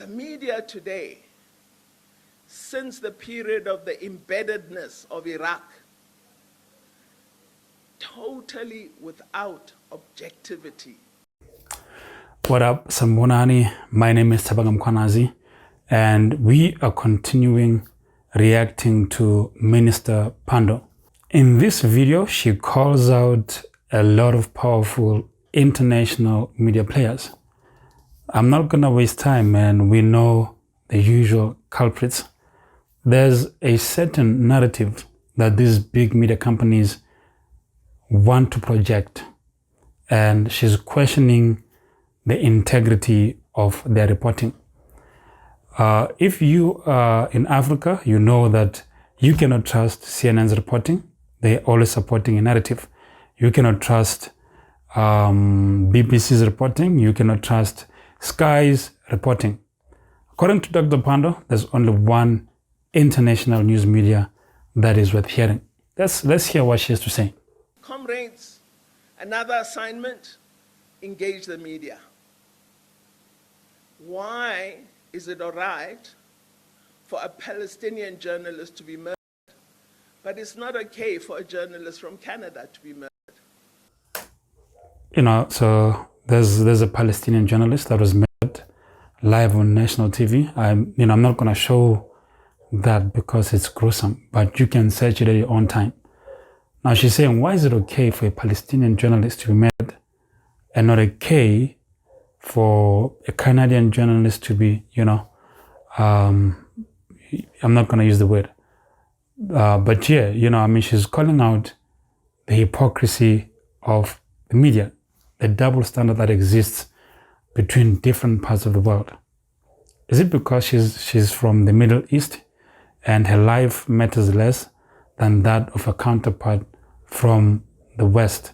The media today, since the period of the embeddedness of Iraq, totally without objectivity. What up, Sambonani? My name is Tabangam Kwanazi, and we are continuing reacting to Minister Pandor. In this video, she calls out a lot of powerful international media players. I'm not gonna waste time, and we know the usual culprits. There's a certain narrative that these big media companies want to project, and she's questioning the integrity of their reporting. If you are in Africa, you know that you cannot trust CNN's reporting. They're always supporting a narrative. You cannot trust BBC's reporting. You cannot trust Sky's reporting. According to Dr. Pandor, there's only one international news media that is worth hearing. Let's hear what she has to say. Comrades, another assignment, engage the media. Why is it all right for a Palestinian journalist to be murdered, but it's not okay for a journalist from Canada to be murdered? You know, so there's a Palestinian journalist that was murdered live on national TV. I'm not going to show that because it's gruesome, but you can search it at your own time. Now she's saying, why is it okay for a Palestinian journalist to be murdered and not okay for a Canadian journalist to be, I'm not going to use the word, but yeah, she's calling out the hypocrisy of the media, the double standard that exists between different parts of the world. Is it because she's from the Middle East and her life matters less than that of a counterpart from the West?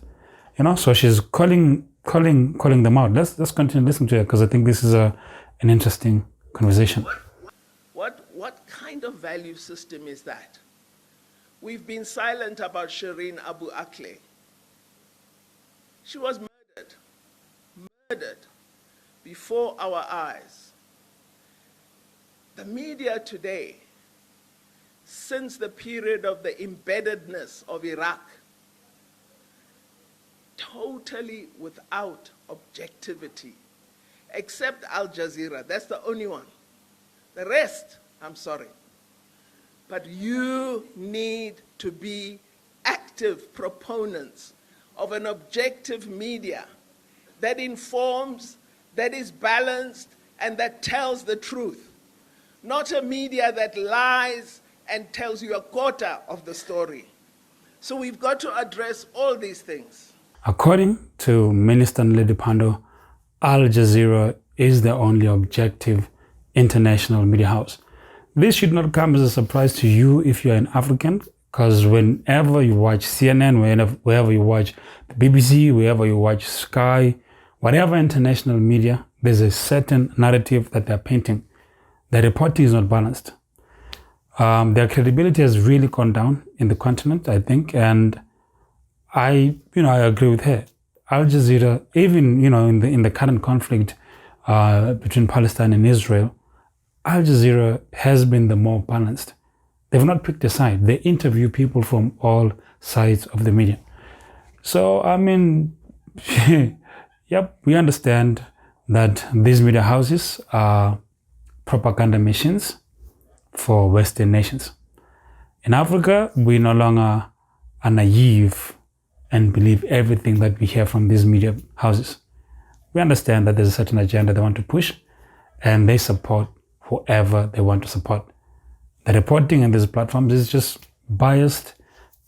So she's calling them out. Let's continue listening to her, because I think this is an interesting conversation. What kind of value system is that? We've been silent about Shireen Abu Akleh. She was murdered before our eyes. The media today, since the period of the embeddedness of Iraq, totally without objectivity, except Al Jazeera. That's the only one. The rest, I'm sorry. But you need to be active proponents of an objective media that informs, that is balanced, and that tells the truth. Not a media that lies and tells you a quarter of the story. So we've got to address all these things. According to Minister Naledi Pandor, Al Jazeera is the only objective international media house. This should not come as a surprise to you if you're an African, because whenever you watch CNN, wherever you watch the BBC, wherever you watch Sky, whatever international media, there's a certain narrative that they're painting. The reporting is not balanced. Their credibility has really gone down in the continent, I think, and I agree with her. Al Jazeera, even in the current conflict between Palestine and Israel, Al Jazeera has been the more balanced. They've not picked a side. They interview people from all sides of the media. So yep, we understand that these media houses are propaganda machines for Western nations. In Africa, we no longer are naive and believe everything that we hear from these media houses. We understand that there's a certain agenda they want to push, and they support whoever they want to support. The reporting in these platforms is just biased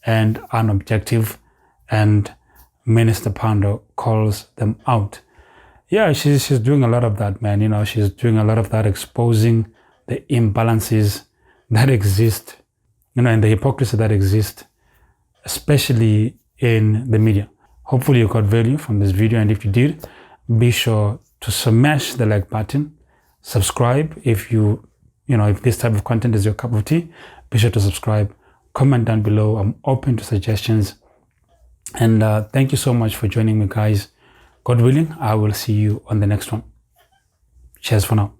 and unobjective, and Minister Pandor calls them out. Yeah, she's doing a lot of that, man. She's doing a lot of that, exposing the imbalances that exist, and the hypocrisy that exists, especially in the media. Hopefully you got value from this video, and if you did, be sure to smash the like button, subscribe if if this type of content is your cup of tea. Be sure to subscribe, comment down below. I'm open to suggestions, and thank you so much for joining me, guys. God willing, I will see you on the next one. Cheers for now.